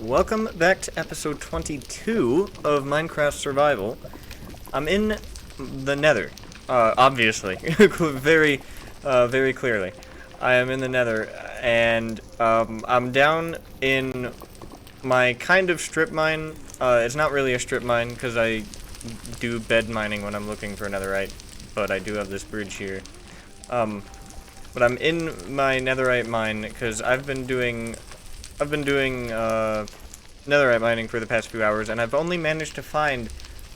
Welcome back to episode 22 of Minecraft Survival. I'm in the Nether, obviously, very clearly. I am in the Nether, and I'm down in my kind of strip mine. It's not really a strip mine, because I do bed mining when I'm looking for netherite, but I do have this bridge here. But I'm in my netherite mine, because I've been doing netherite mining for the past few hours, and I've only managed to find,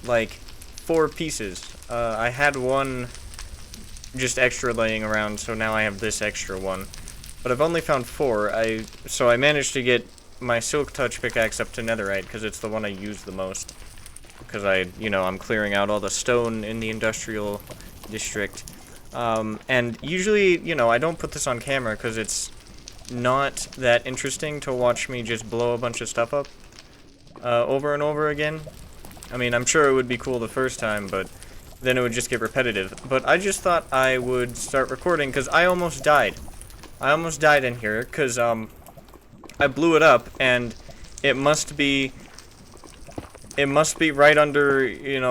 like, 4 pieces. I had one just extra laying around, so now I have this extra one. But I've only found 4, so I managed to get my silk touch pickaxe up to netherite, because it's the one I use the most. Because I'm clearing out all the stone in the industrial district. And usually, I don't put this on camera, because it's not that interesting to watch me just blow a bunch of stuff up over and over again. I mean, I'm sure it would be cool the first time, but then it would just get repetitive. But I just thought I would start recording because I almost died. I almost died in here because I blew it up, and it must be right under,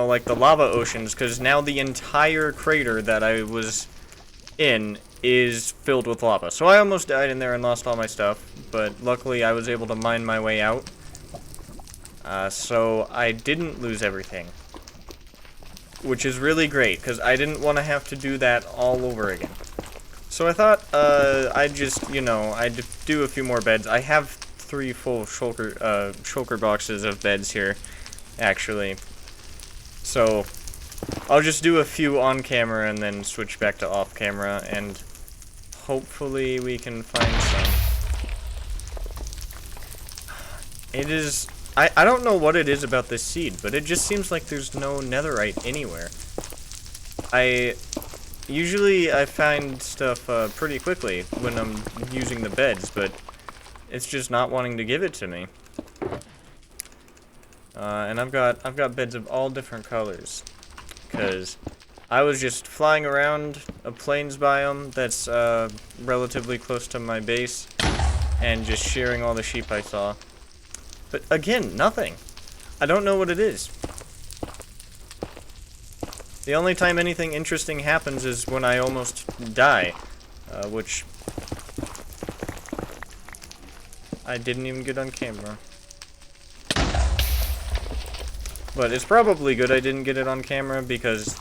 like the lava oceans, because now the entire crater that I was in is filled with lava. So I almost died in there and lost all my stuff, but luckily I was able to mine my way out. So I didn't lose everything, which is really great, because I didn't want to have to do that all over again. So I thought I'd just, I'd do a few more beds. I have 3 full shulker boxes of beds here, actually. So I'll just do a few on camera and then switch back to off camera, and hopefully we can find some. It is... I don't know what it is about this seed, but it just seems like there's no netherite anywhere. Usually I find stuff pretty quickly when I'm using the beds, but it's just not wanting to give it to me. And I've got beds of all different colors, because I was just flying around a plains biome that's relatively close to my base, and just shearing all the sheep I saw. But again, nothing. I don't know what it is. The only time anything interesting happens is when I almost die, which I didn't even get on camera. But it's probably good I didn't get it on camera, because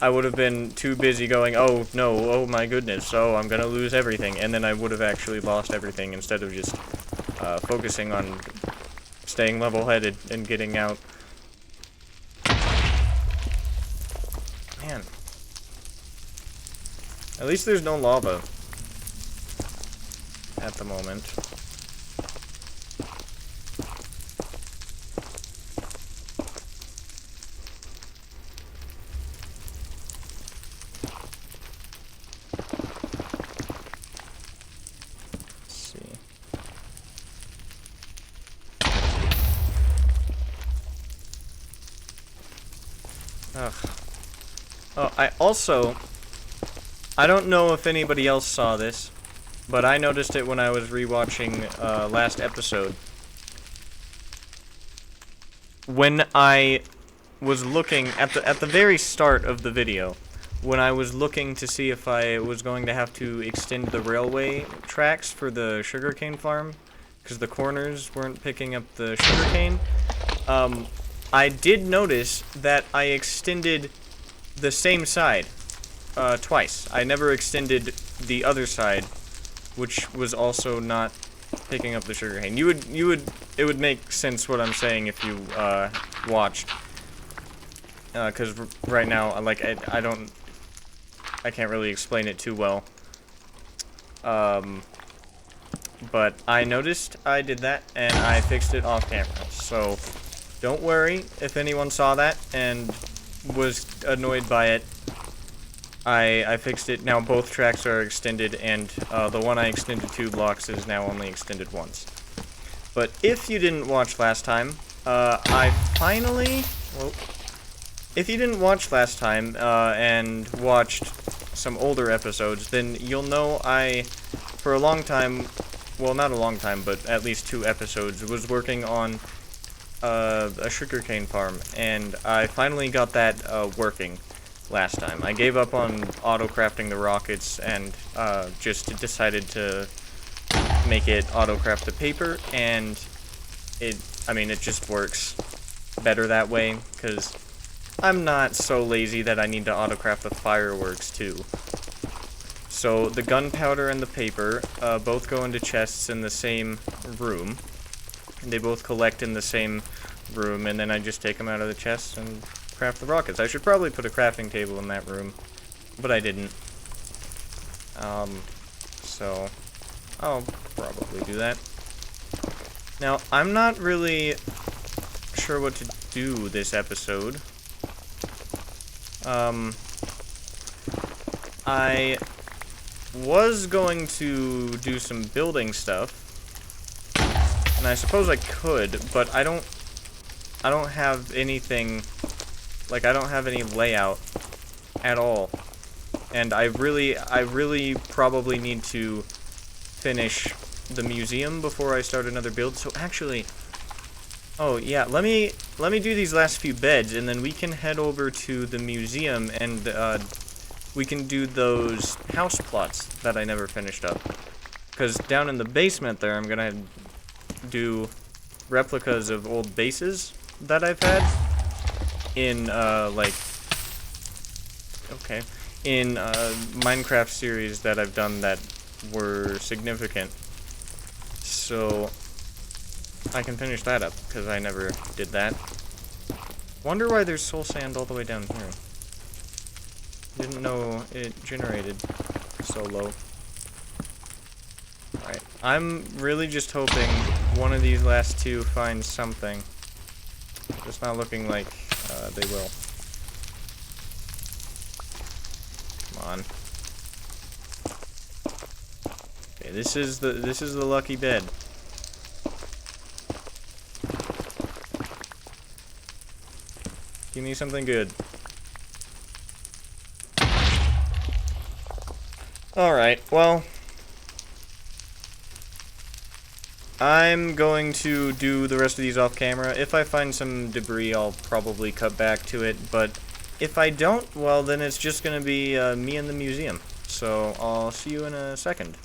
I would have been too busy going, oh no, oh my goodness, oh I'm gonna lose everything, and then I would have actually lost everything instead of just focusing on staying level-headed and getting out. Man. At least there's no lava at the moment. Ugh. Oh, I don't know if anybody else saw this, but I noticed it when I was rewatching last episode. When I was looking at the very start of the video, when I was looking to see if I was going to have to extend the railway tracks for the sugarcane farm, because the corners weren't picking up the sugarcane, I did notice that I extended the same side twice. I never extended the other side, which was also not picking up the sugarcane. It would make sense what I'm saying if you watched, because right now, like, I can't really explain it too well. But I noticed I did that, and I fixed it off camera, so don't worry if anyone saw that and was annoyed by it. I fixed it. Now both tracks are extended, and the one I extended 2 blocks is now only extended once. But if you didn't watch last time, if you didn't watch last time and watched some older episodes, then you'll know for a long time, well, not a long time, but at least 2 episodes, was working on a sugarcane farm, and I finally got that working last time. I gave up on auto-crafting the rockets and just decided to make it auto-craft the paper, and it just works better that way, because I'm not so lazy that I need to auto-craft the fireworks too. So the gunpowder and the paper both go into chests in the same room. They both collect in the same room, and then I just take them out of the chests and craft the rockets. I should probably put a crafting table in that room, but I didn't. So I'll probably do that. Now, I'm not really sure what to do this episode. I was going to do some building stuff, and I suppose I could, but I don't have anything, like, I don't have any layout at all. And I really probably need to finish the museum before I start another build. So actually, oh yeah, let me do these last few beds, and then we can head over to the museum, and we can do those house plots that I never finished up. Because down in the basement there, I'm gonna do replicas of old bases that I've had in in Minecraft series that I've done that were significant. So I can finish that up, because I never did that. Wonder why there's soul sand all the way down here. Didn't know it generated so low. Alright, I'm really just hoping one of these last two finds something. It's not looking like they will. Come on. Okay, this is the lucky bed. Give me something good. Alright, well, I'm going to do the rest of these off camera. If I find some debris, I'll probably cut back to it, but if I don't, well, then it's just going to be me in the museum. So I'll see you in a second.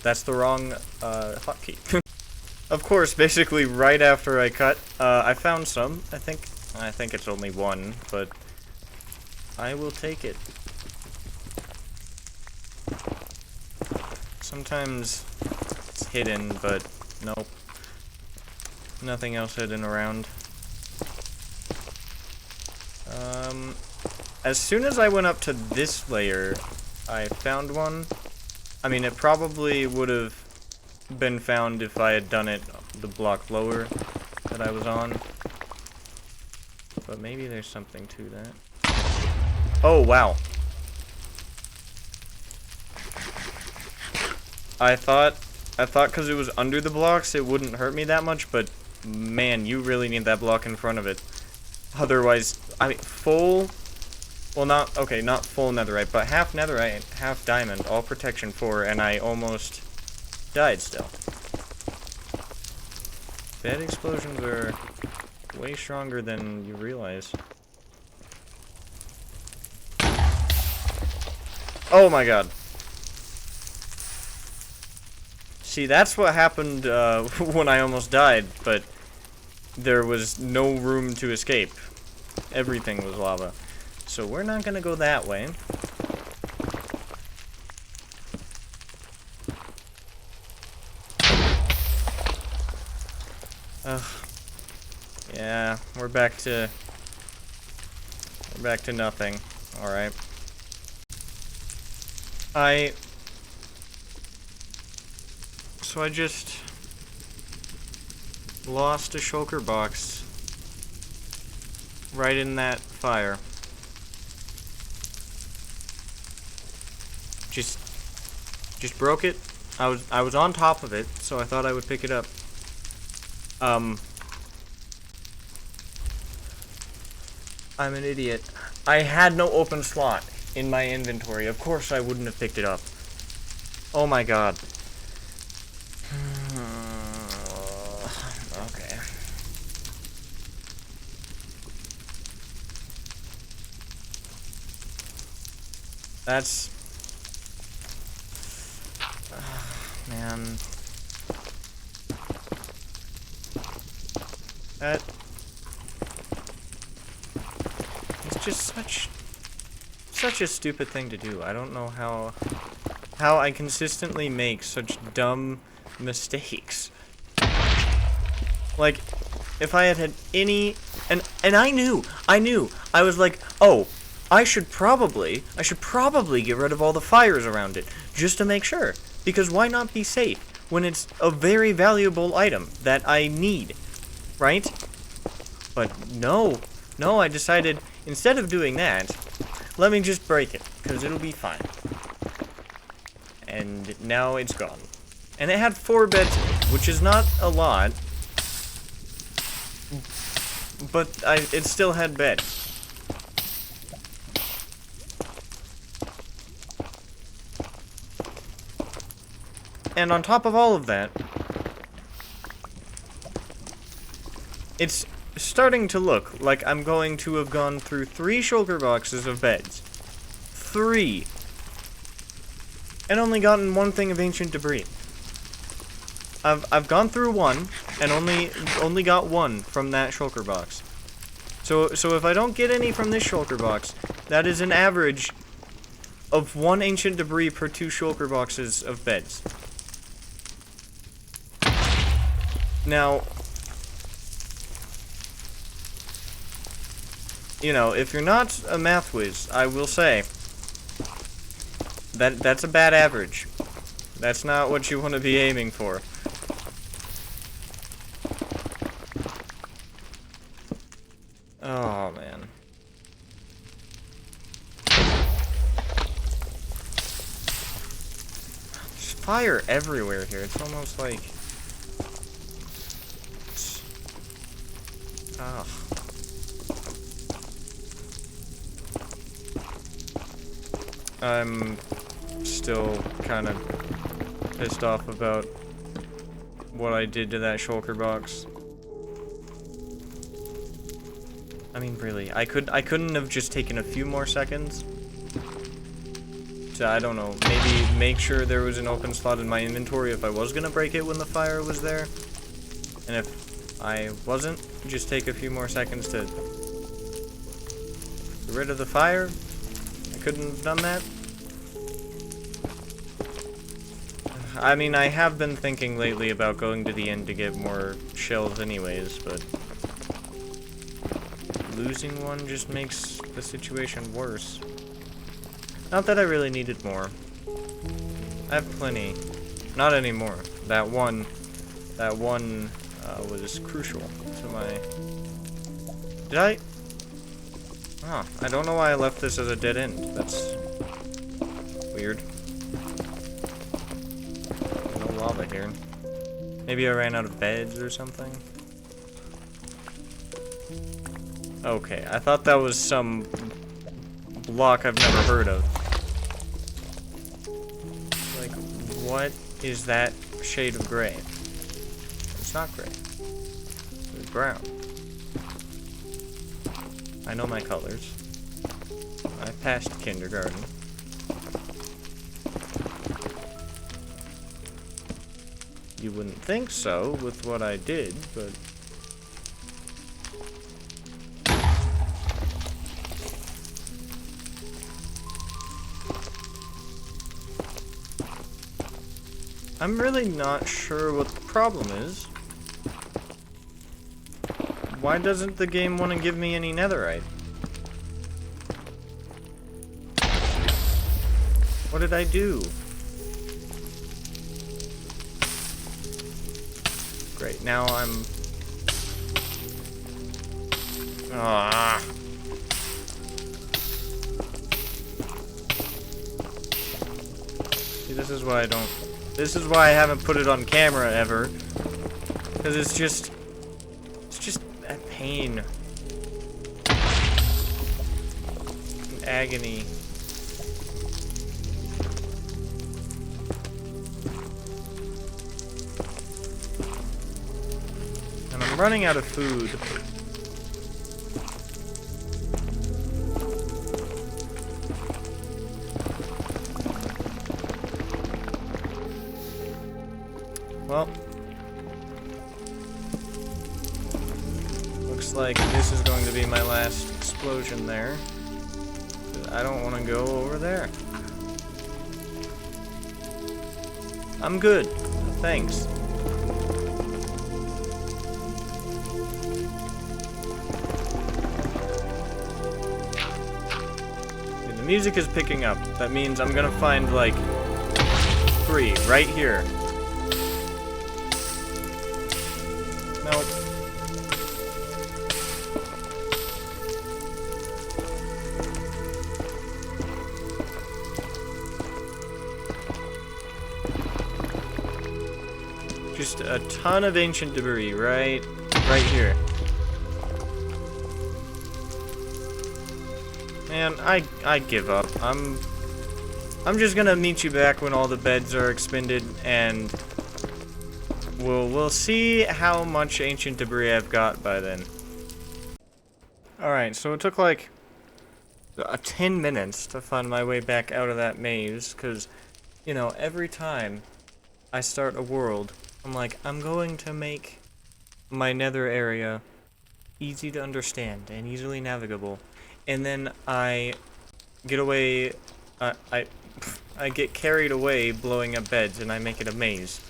That's the wrong hotkey. Of course, basically right after I cut, I found some. I think it's only one, but I will take it. Sometimes it's hidden, but nope. Nothing else hidden around. As soon as I went up to this layer, I found one. I mean, it probably would have been found if I had done it the block lower that I was on. But maybe there's something to that. Oh, wow. I thought because it was under the blocks it wouldn't hurt me that much, but man, you really need that block in front of it. Otherwise, I mean, not full netherite, but half netherite, half diamond, all protection 4, and I almost died still. Bed explosions are way stronger than you realize. Oh my god. See, that's what happened when I almost died, but there was no room to escape. Everything was lava. So we're not gonna go that way. Ugh. Yeah, we're back to nothing. Alright. So I just lost a shulker box right in that fire. Just broke it. I was on top of it, so I thought I would pick it up. I'm an idiot. I had no open slot in my inventory. Of course I wouldn't have picked it up. Oh my god. Okay. That's... man. That... it's just such a stupid thing to do. I don't know how I consistently make such dumb mistakes. Like, if I had any... And I knew. I was like, oh, I should probably get rid of all the fires around it, just to make sure. Because why not be safe when it's a very valuable item that I need, right? But no, I decided, instead of doing that, let me just break it, because it'll be fine. And now it's gone. And it had 4 beds, which is not a lot, but it still had beds. And on top of all of that, it's starting to look like I'm going to have gone through 3 shulker boxes of beds. 3. And only gotten 1 thing of ancient debris. I've gone through 1 and only got 1 from that shulker box. So if I don't get any from this shulker box, that is an average of 1 ancient debris per 2 shulker boxes of beds. Now, you know, if you're not a math whiz, I will say that's a bad average. That's not what you want to be aiming for. Oh, man. There's fire everywhere here. It's almost like... ugh. I'm still kind of pissed off about what I did to that shulker box. I mean, really, I couldn't have just taken a few more seconds to, I don't know, maybe make sure there was an open slot in my inventory if I was gonna break it when the fire was there. And if I wasn't, just take a few more seconds to get rid of the fire. I couldn't have done that. I mean, I have been thinking lately about going to the end to get more shells anyways, but losing one just makes the situation worse. Not that I really needed more. I have plenty. Not anymore. That one was crucial to my... Did I? Oh, I don't know why I left this as a dead end. That's weird. No lava here. Maybe I ran out of beds or something. Okay, I thought that was some block I've never heard of. Like, what is that shade of gray? It's not gray. It's brown. I know my colors. I passed kindergarten. You wouldn't think so with what I did, but... I'm really not sure what the problem is. Why doesn't the game want to give me any netherite? What did I do? Great, now I'm... ah. See, this is why I don't... This is why I haven't put it on camera ever. Because it's just a pain. An agony. I'm running out of food. Well, looks like this is going to be my last explosion there. I don't want to go over there. I'm good. Thanks. The music is picking up. That means I'm gonna find, like, 3 right here. Nope. Just a ton of ancient debris right here. Man, I give up. I'm just gonna meet you back when all the beds are expended, and we'll see how much ancient debris I've got by then. Alright, so it took like 10 minutes to find my way back out of that maze, because, you know, every time I start a world, I'm like, I'm going to make my nether area easy to understand and easily navigable, and then I get away, I get carried away blowing up beds, and I make it a maze.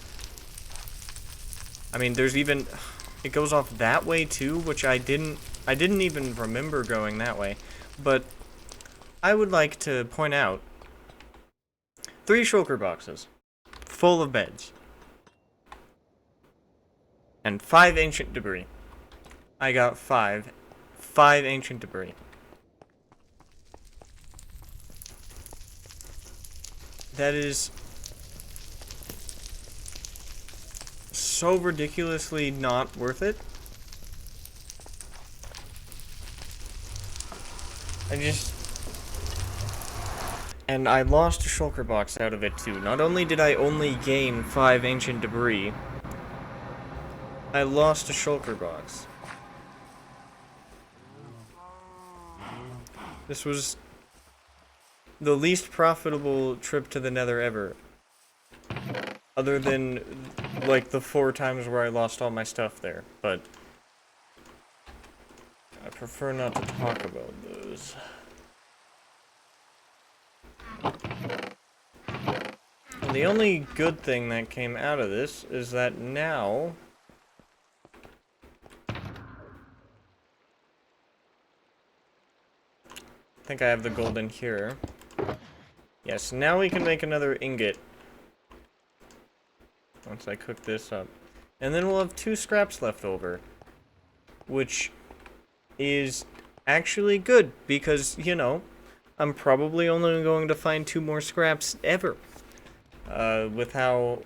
I mean, there's even, it goes off that way too, which I didn't even remember going that way. But I would like to point out 3 shulker boxes full of beds and 5 ancient debris. I got 5 ancient debris. That is so ridiculously not worth it. And I lost a shulker box out of it too. Not only did I only gain 5 ancient debris, I lost a shulker box. This was the least profitable trip to the Nether ever. Other than, like, the 4 times where I lost all my stuff there. But I prefer not to talk about those. And the only good thing that came out of this is that now I think I have the gold in here. Yes, now we can make another ingot. Once I cook this up. And then we'll have 2 scraps left over. Which is actually good, because, you know, I'm probably only going to find 2 more scraps ever. With how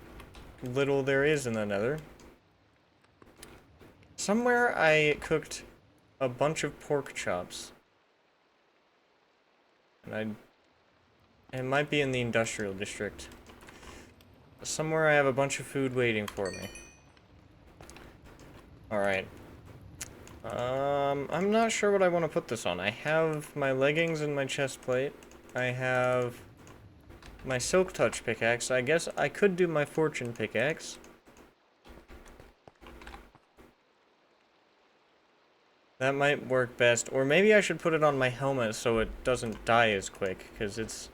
little there is in the Nether. Somewhere I cooked a bunch of pork chops. And it might be in the industrial district. Somewhere I have a bunch of food waiting for me. Alright. I'm not sure what I want to put this on. I have my leggings and my chest plate. I have my silk touch pickaxe. I guess I could do my fortune pickaxe. That might work best. Or maybe I should put it on my helmet so it doesn't die as quick, because it's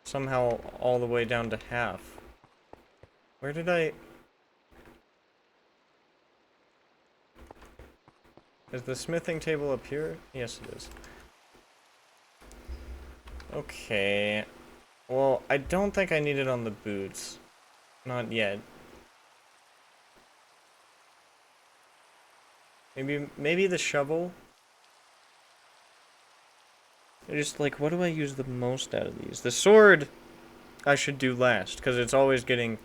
somehow all the way down to half. Where did I... Is the smithing table up here? Yes, it is. Okay. Well, I don't think I need it on the boots. Not yet. Maybe the shovel? Just like, what do I use the most out of these? The sword I should do last, because it's always getting...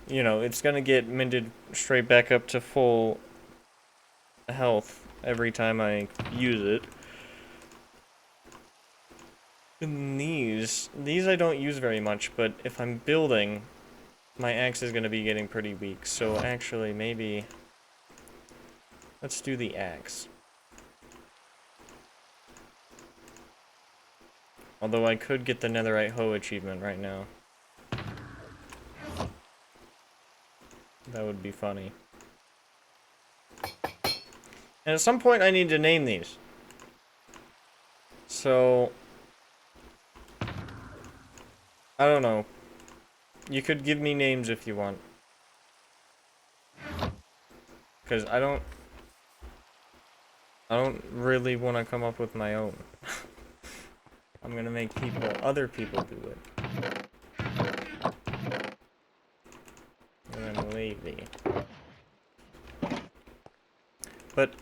You know, it's gonna get mended straight back up to full health every time I use it. And these I don't use very much, but if I'm building, my axe is gonna be getting pretty weak, so actually maybe Let's do the axe. Although I could get the Netherite hoe achievement right now. That would be funny. And at some point I need to name these. So... I don't know. You could give me names if you want. Because I don't really want to come up with my own. I'm gonna make other people do it. And then wavy. But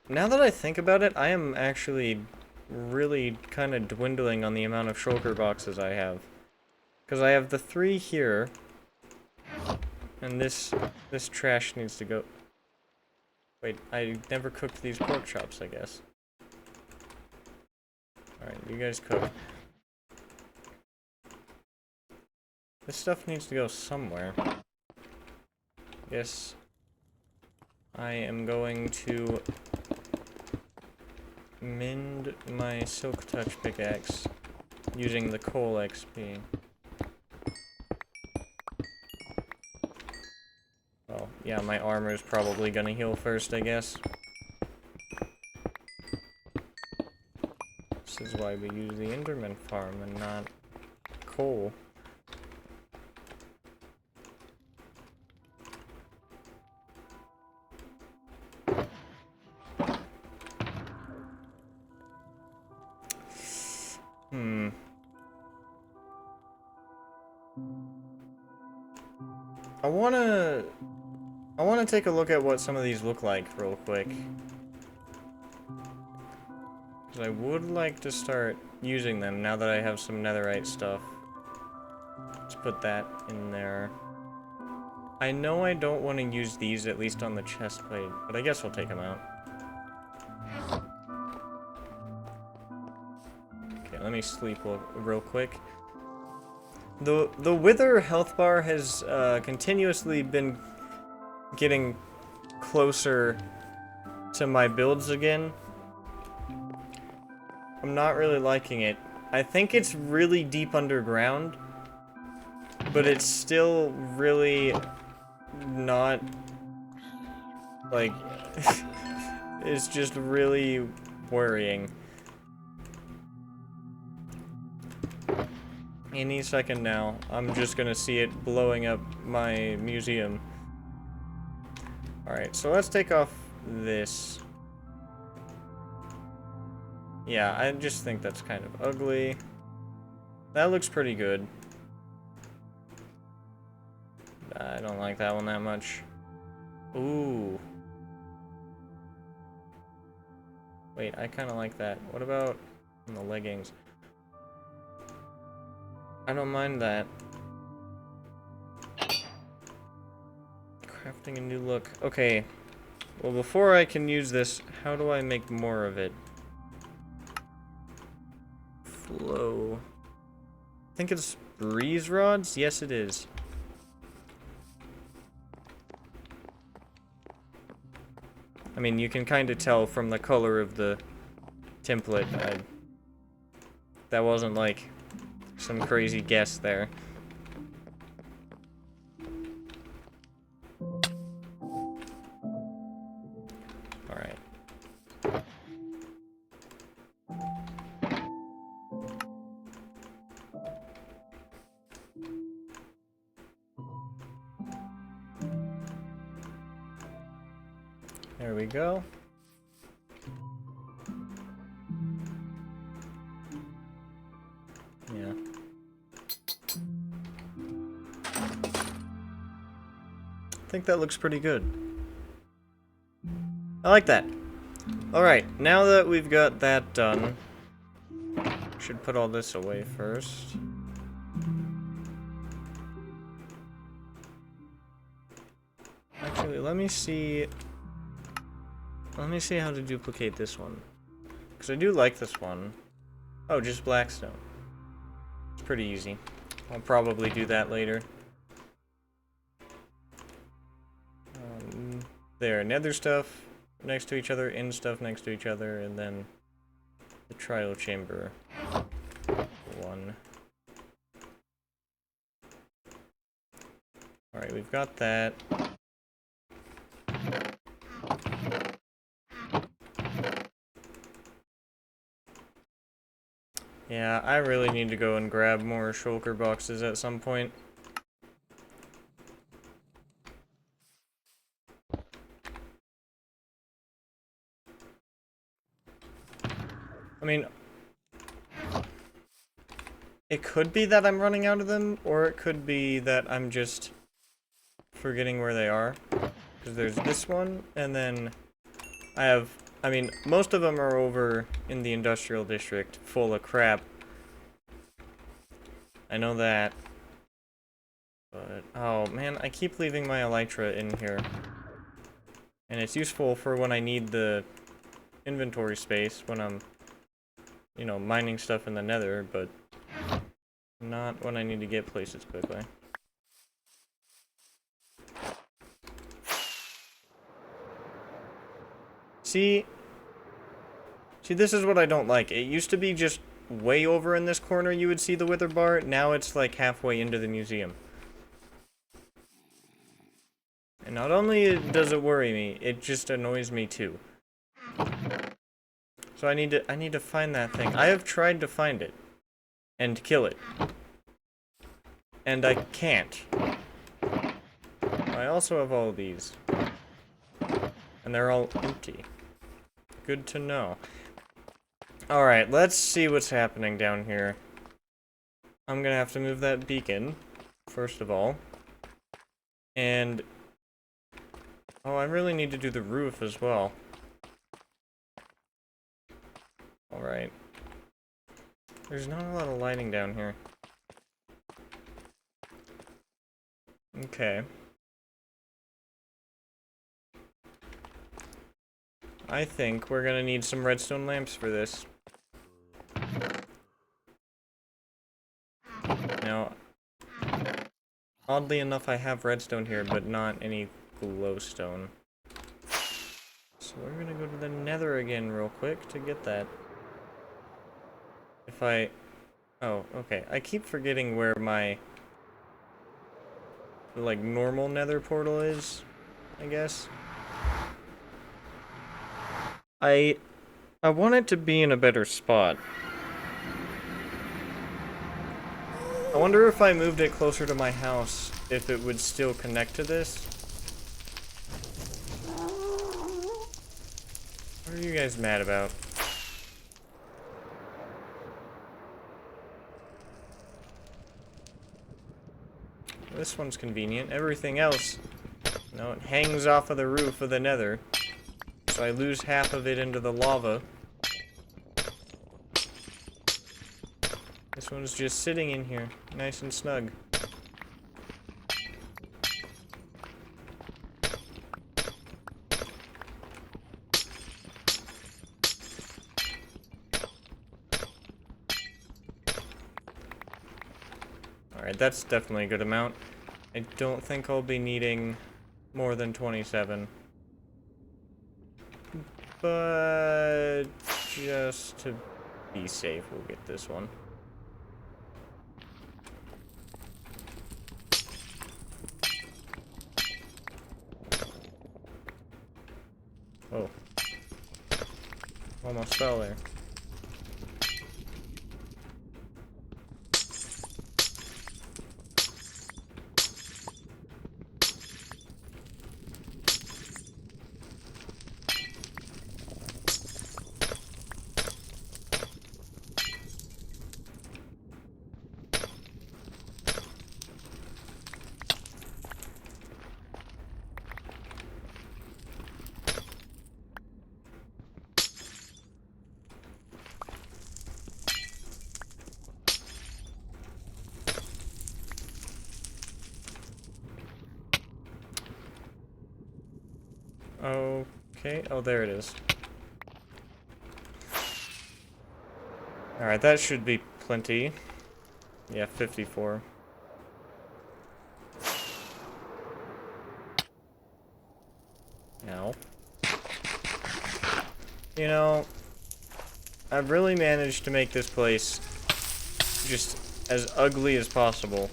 now that I think about it, I am actually really kind of dwindling on the amount of shulker boxes I have. Because I have the 3 here, and this trash needs to go. Wait, I never cooked these pork chops, I guess. Alright, you guys cook. This stuff needs to go somewhere. Yes. I am going to mend my silk touch pickaxe using the coal XP. Well, yeah, my armor is probably gonna heal first, I guess. This is why we use the Enderman farm and not coal. I wanna take a look at what some of these look like real quick. Because I would like to start using them now that I have some netherite stuff. Let's put that in there. I know I don't want to use these, at least on the chest plate, but I guess we'll take them out. Okay, let me sleep real quick. The Wither health bar has continuously been getting closer to my builds again. I'm not really liking it. I think it's really deep underground, but it's still really not, like, it's just really worrying. Any second now, I'm just gonna see it blowing up my museum. Alright, so let's take off this. Yeah, I just think that's kind of ugly. That looks pretty good. I don't like that one that much. Ooh. Wait, I kind of like that. What about the leggings? I don't mind that. Crafting a new look. Okay. Well, before I can use this, how do I make more of it? Flow. I think it's breeze rods? Yes, it is. I mean, you can kind of tell from the color of the template. That wasn't like some crazy guess there. Alright. There we go. Yeah. I think that looks pretty good. I like that. Alright, now that we've got that done, should put all this away first. Actually, let me see how to duplicate this one. Because I do like this one. Oh, just blackstone. It's pretty easy. I'll probably do that later. There, nether stuff. next to each other, in stuff next to each other, and then the trial chamber. 1. Alright, we've got that. Yeah, I really need to go and grab more shulker boxes at some point. I mean, it could be that I'm running out of them, or it could be that I'm just forgetting where they are. Because there's this one, and then I mean, most of them are over in the industrial district, full of crap. I know that. But, oh man, I keep leaving my elytra in here. And it's useful for when I need the inventory space, when I'm, you know, mining stuff in the nether, but not when I need to get places quickly. See, this is what I don't like. It used to be just way over in this corner you would see the wither bar. Now it's like halfway into the museum. And not only does it worry me, it just annoys me too. So I need to find that thing. I have tried to find it and kill it. And I can't. I also have all these. And they're all empty. Good to know. Alright, let's see what's happening down here. I'm gonna have to move that beacon, first of all. And... oh, I really need to do the roof as well. Alright. There's not a lot of lighting down here. Okay. I think we're gonna need some redstone lamps for this. Now, oddly enough, I have redstone here, but not any glowstone. So we're gonna go to the nether again real quick to get that. If I... oh, okay. I keep forgetting where my... like, normal nether portal is, I guess. I want it to be in a better spot. I wonder if I moved it closer to my house, if it would still connect to this. What are you guys mad about? This one's convenient. Everything else, no, it hangs off of the roof of the nether. So I lose half of it into the lava. This one's just sitting in here, nice and snug. Alright, that's definitely a good amount. I don't think I'll be needing more than 27. But just to be safe, we'll get this one. Oh. Almost fell there. Okay, oh, there it is. Alright, that should be plenty. Yeah, 54. Ow. You know, I've really managed to make this place just as ugly as possible.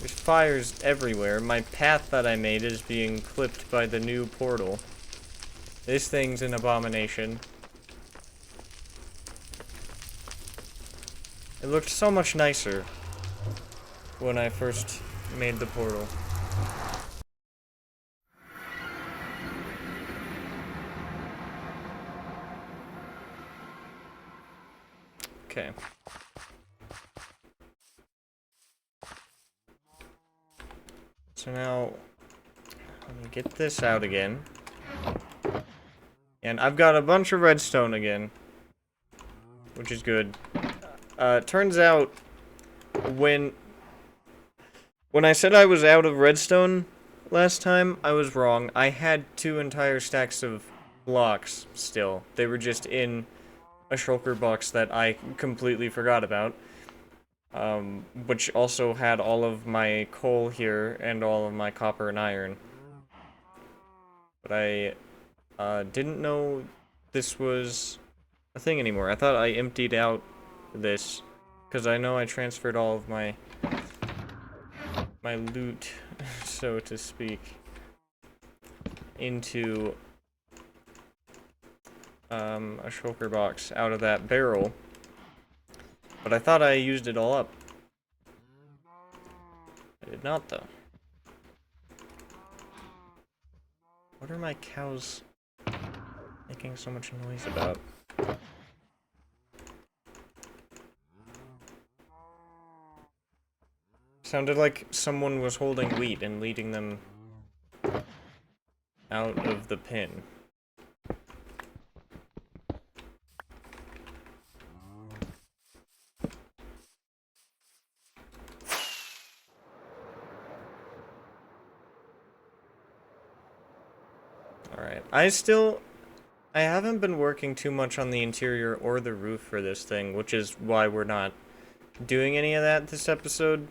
There's fires everywhere. My path that I made is being clipped by the new portal. This thing's an abomination. It looked so much nicer when I first made the portal. Okay. So now, let me get this out again. And I've got a bunch of redstone again, which is good. Turns out, when I said I was out of redstone last time, I was wrong. I had 2 entire stacks of blocks still. They were just in a shulker box that I completely forgot about. Which also had all of my coal here and all of my copper and iron. But I didn't know this was a thing anymore. I thought I emptied out this because I know I transferred all of my loot, so to speak, into a shulker box out of that barrel. But I thought I used it all up. I did not, though. What are my cows making so much noise about? Sounded like someone was holding wheat and leading them out of the pen. Alright, I haven't been working too much on the interior or the roof for this thing, which is why we're not doing any of that this episode.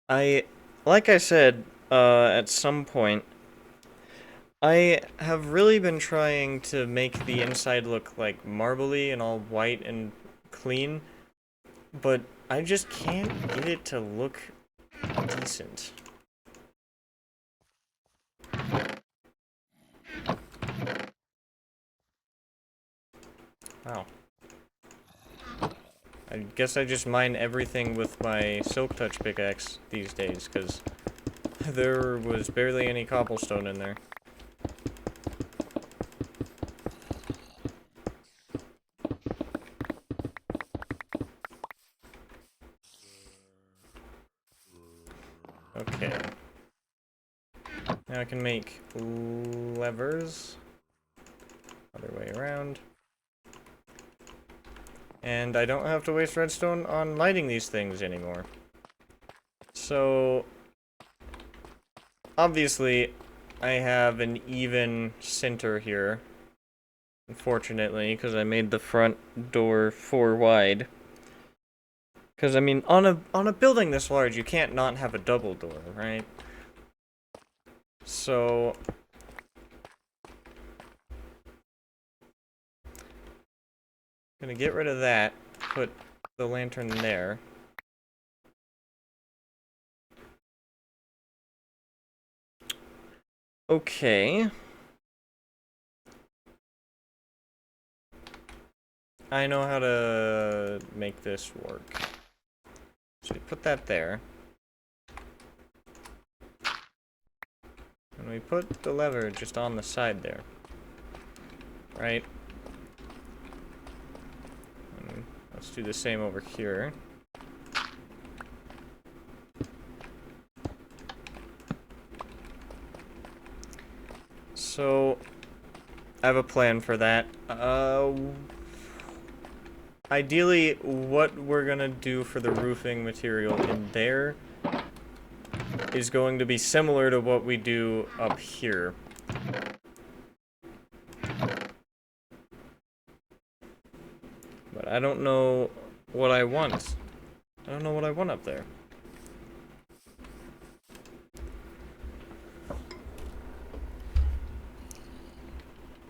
Like I said, at some point, I have really been trying to make the inside look like marbly and all white and clean, but I just can't get it to look decent. Wow. I guess I just mine everything with my Silk Touch pickaxe these days, because there was barely any cobblestone in there. Okay. Now I can make levers. Other way around. And I don't have to waste redstone on lighting these things anymore. So, obviously, I have an even center here. Unfortunately, because I made the front door 4 wide. Because, I mean, on a building this large, you can't not have a double door, right? So, gonna get rid of that, put the lantern there. Okay. I know how to make this work. So we put that there. And we put the lever just on the side there. Right? And let's do the same over here. So, I have a plan for that. Ideally, what we're gonna do for the roofing material in there is going to be similar to what we do up here. But I don't know what I want. I don't know what I want up there.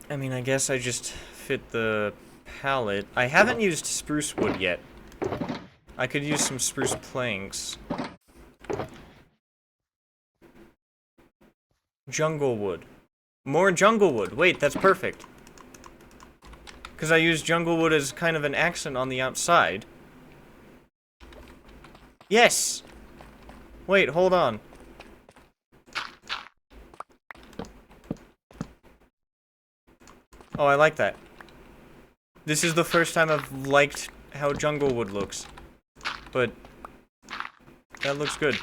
I mean, I guess I just fit the pallet. I haven't used spruce wood yet. I could use some spruce planks. Jungle wood. More jungle wood. Wait, that's perfect. Because I use jungle wood as kind of an accent on the outside. Yes! Wait, hold on. Oh, I like that. This is the first time I've liked how jungle wood looks. But that looks good.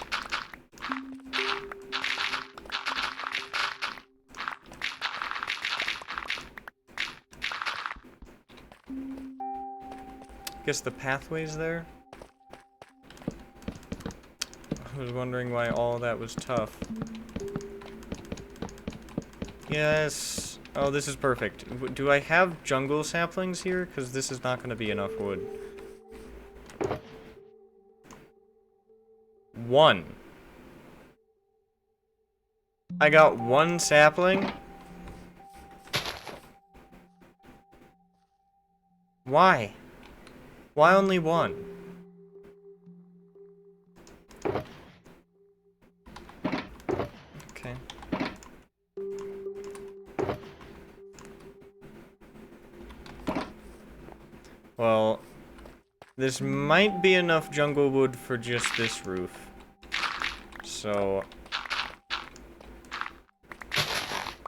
Guess the pathway's there? I was wondering why all that was tough. Yes. Oh, this is perfect. Do I have jungle saplings here? Because this is not going to be enough wood. 1. I got 1 sapling? Why? Why only 1? Okay. Well, this might be enough jungle wood for just this roof. So,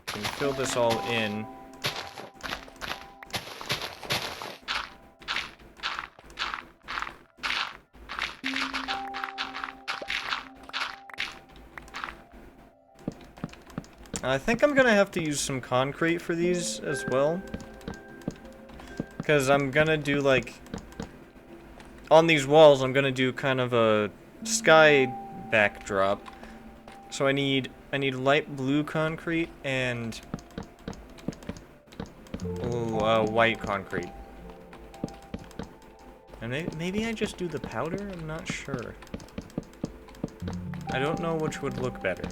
can fill this all in. I think I'm gonna have to use some concrete for these as well. Because I'm gonna do, like, on these walls, I'm gonna do kind of a sky backdrop. So I need light blue concrete and white concrete. And maybe I just do the powder? I'm not sure. I don't know which would look better.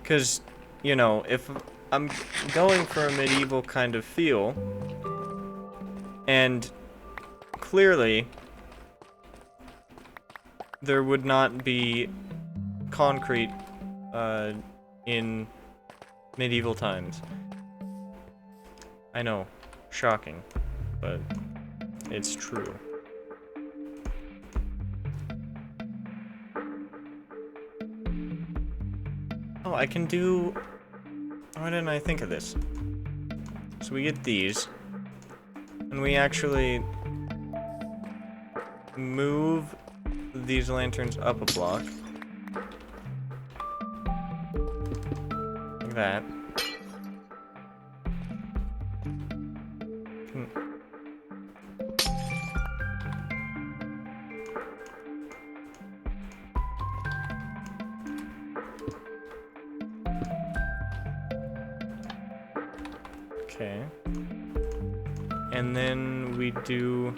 Because, you know, if I'm going for a medieval kind of feel, and clearly there would not be concrete in medieval times. I know, shocking, but it's true. Oh, I can do... Why didn't I think of this? So we get these, and we actually move these lanterns up a block. Like that. Okay. And then we do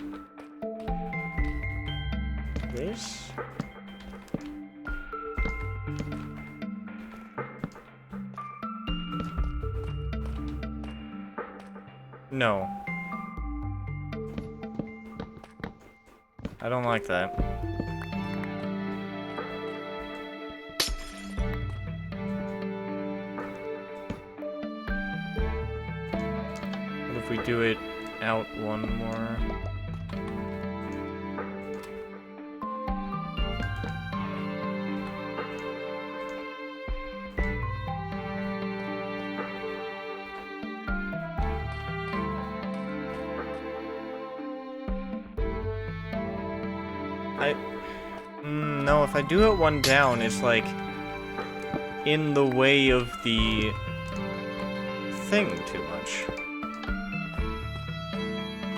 this. No. I don't like that. What if we do it out one more? No, if I do it one down, it's like in the way of the thing too much.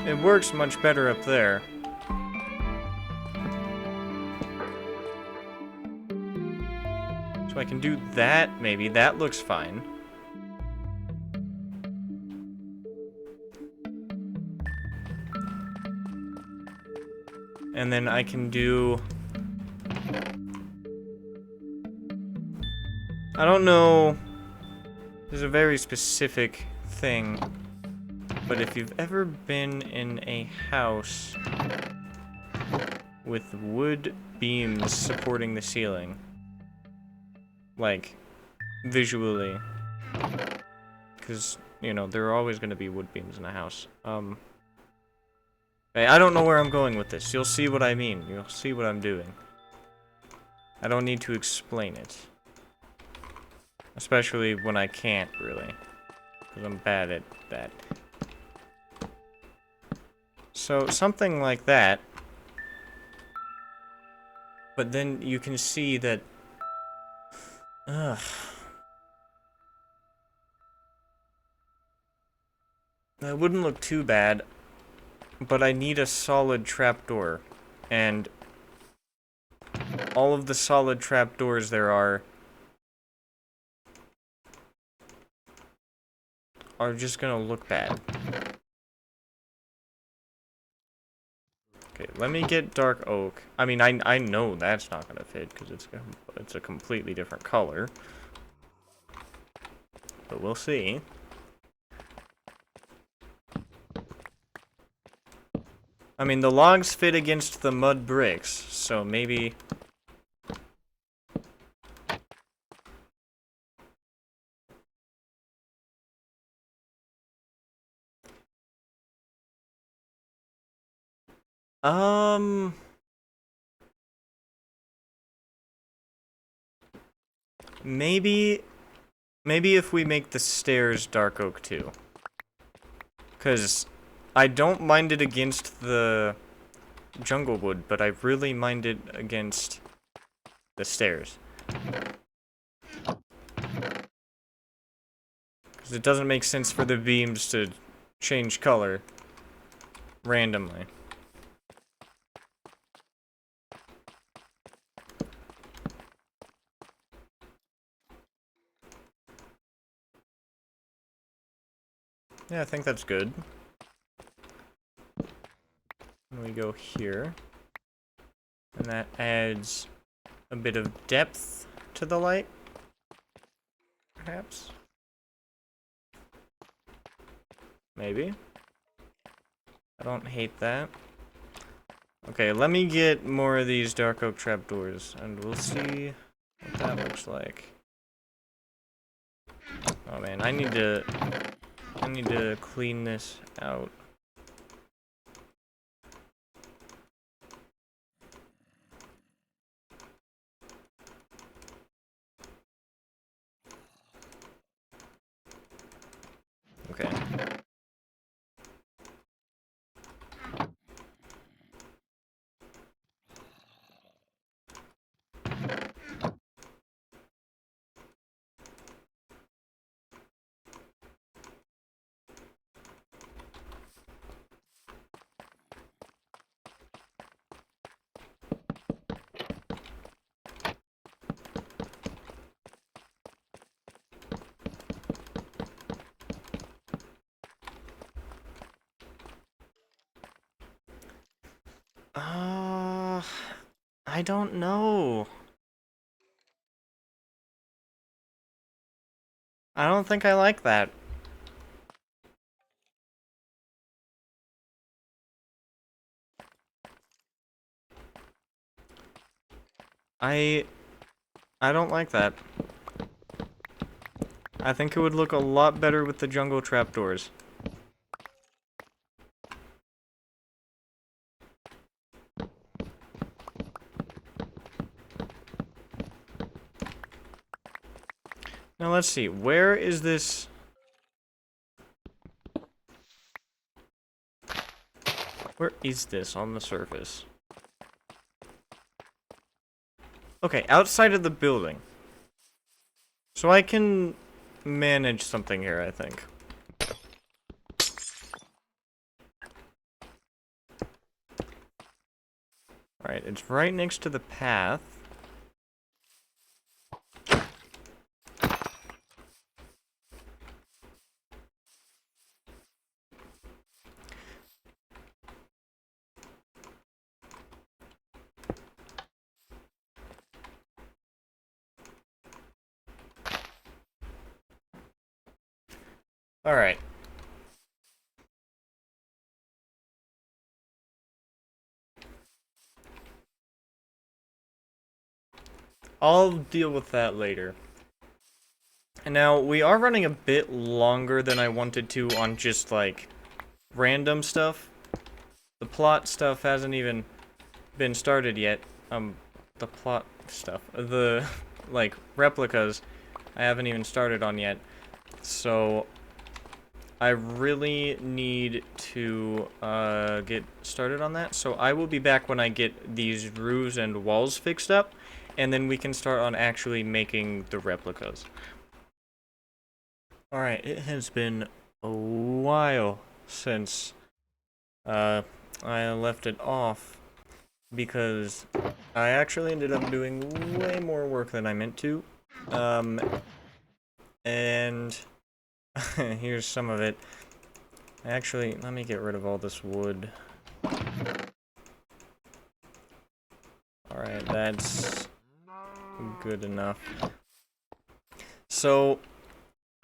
It works much better up there. So I can do that, maybe. That looks fine. And then I can do... I don't know. There's a very specific thing, but if you've ever been in a house with wood beams supporting the ceiling, like, visually, because, you know, there are always going to be wood beams in a house. I don't know where I'm going with this. You'll see what I mean. You'll see what I'm doing. I don't need to explain it. Especially when I can't, really. Because I'm bad at that. So, something like that. But then you can see that... Ugh. That wouldn't look too bad. But I need a solid trapdoor. And... all of the solid trapdoors there are just gonna look bad. Okay, let me get dark oak. I mean, I know that's not gonna fit because it's a completely different color. But we'll see. I mean, the logs fit against the mud bricks, so maybe... Maybe if we make the stairs dark oak too. Because I don't mind it against the jungle wood, but I really mind it against the stairs. Because it doesn't make sense for the beams to change color randomly. Yeah, I think that's good. And we go here. And that adds a bit of depth to the light, perhaps? Maybe. I don't hate that. Okay, let me get more of these dark oak trapdoors, and we'll see what that looks like. Oh man, I need to clean this out. Okay. I don't know. I don't think I like that. I don't like that. I think it would look a lot better with the jungle trapdoors. Now let's see, where is this? Where is this on the surface? Okay, outside of the building. So I can manage something here, I think. Alright, it's right next to the path. Alright. I'll deal with that later. And now, we are running a bit longer than I wanted to on just, like, random stuff. The plot stuff hasn't even been started yet. The plot stuff. The, like, replicas I haven't even started on yet. So, I really need to, get started on that. So, I will be back when I get these roofs and walls fixed up. And then we can start on actually making the replicas. Alright, it has been a while since I left it off because I actually ended up doing way more work than I meant to. And here's some of it. Actually, let me get rid of all this wood. Alright, that's good enough. So,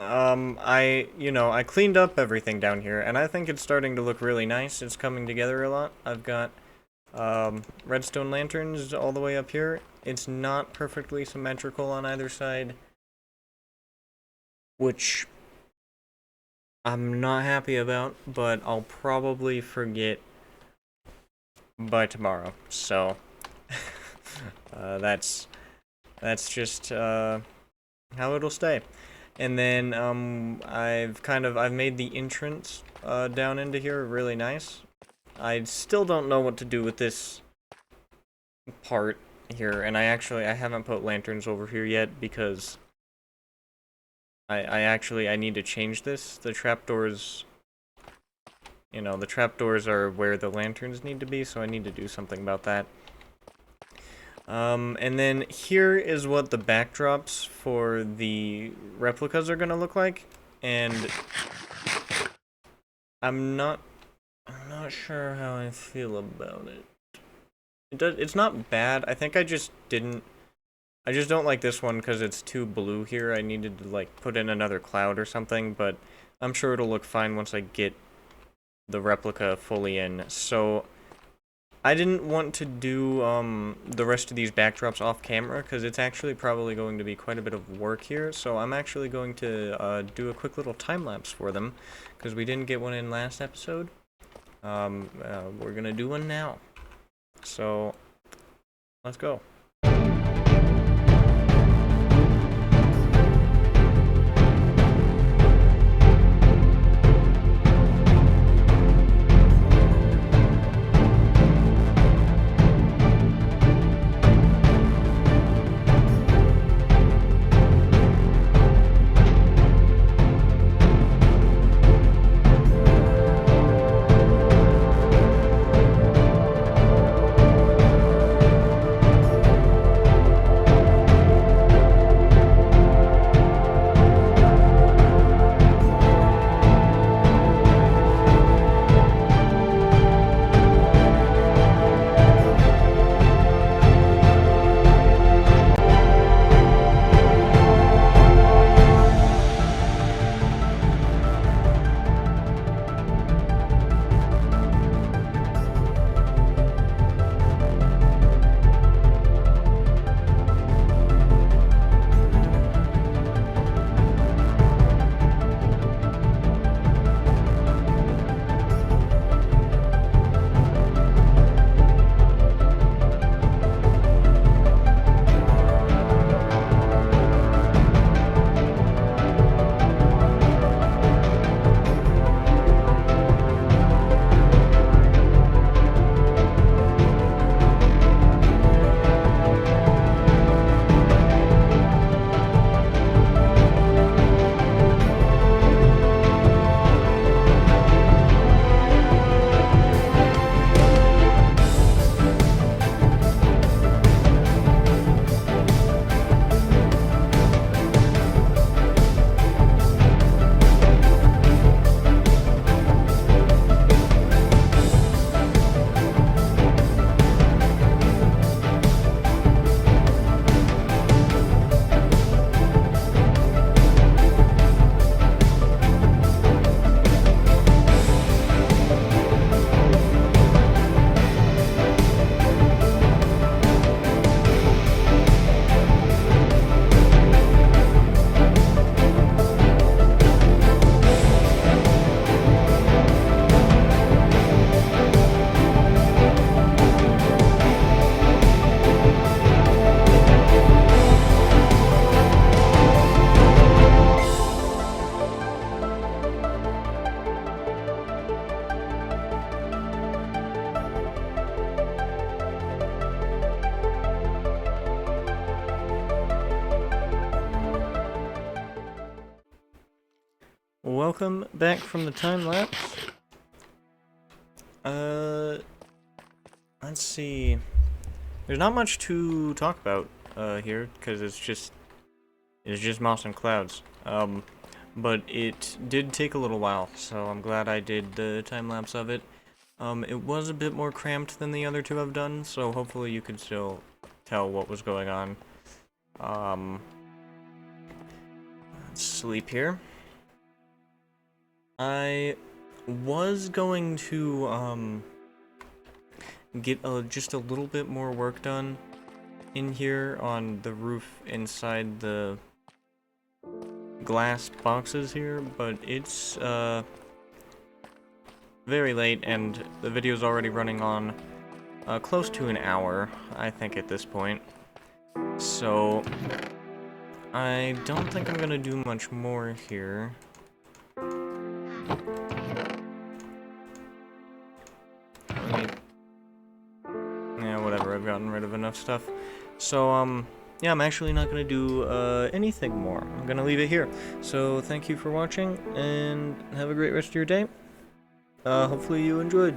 I cleaned up everything down here, and I think it's starting to look really nice. It's coming together a lot. I've got, redstone lanterns all the way up here. It's not perfectly symmetrical on either side, which I'm not happy about, but I'll probably forget by tomorrow. So, that's just, how it'll stay. And then, I've made the entrance, down into here really nice. I still don't know what to do with this part here, and I haven't put lanterns over here yet because I need to change this. The trapdoors, the trapdoors are where the lanterns need to be, so I need to do something about that. And then here is what the backdrops for the replicas are gonna look like, and I'm not sure how I feel about it. It's not bad. I think I just don't like this one because it's too blue here. I needed to, like, put in another cloud or something, but I'm sure it'll look fine once I get the replica fully in. So, I didn't want to do, the rest of these backdrops off camera, because it's actually probably going to be quite a bit of work here, so I'm actually going to, do a quick little time-lapse for them, because we didn't get one in last episode. We're gonna do one now. So, let's go. welcome back from the time lapse. Let's see. There's not much to talk about here because it's just moss and clouds. But it did take a little while, so I'm glad I did the time lapse of it. It was a bit more cramped than the other two I've done, so hopefully you could still tell what was going on. Let's sleep here. I was going to get just a little bit more work done in here on the roof inside the glass boxes here, but it's very late and the video's already running on close to an hour, I think, at this point. So I don't think I'm gonna do much more here. Yeah, whatever, I've gotten rid of enough stuff. So, yeah, I'm actually not gonna do anything more. I'm gonna leave it here. So, thank you for watching, and have a great rest of your day. Hopefully you enjoyed.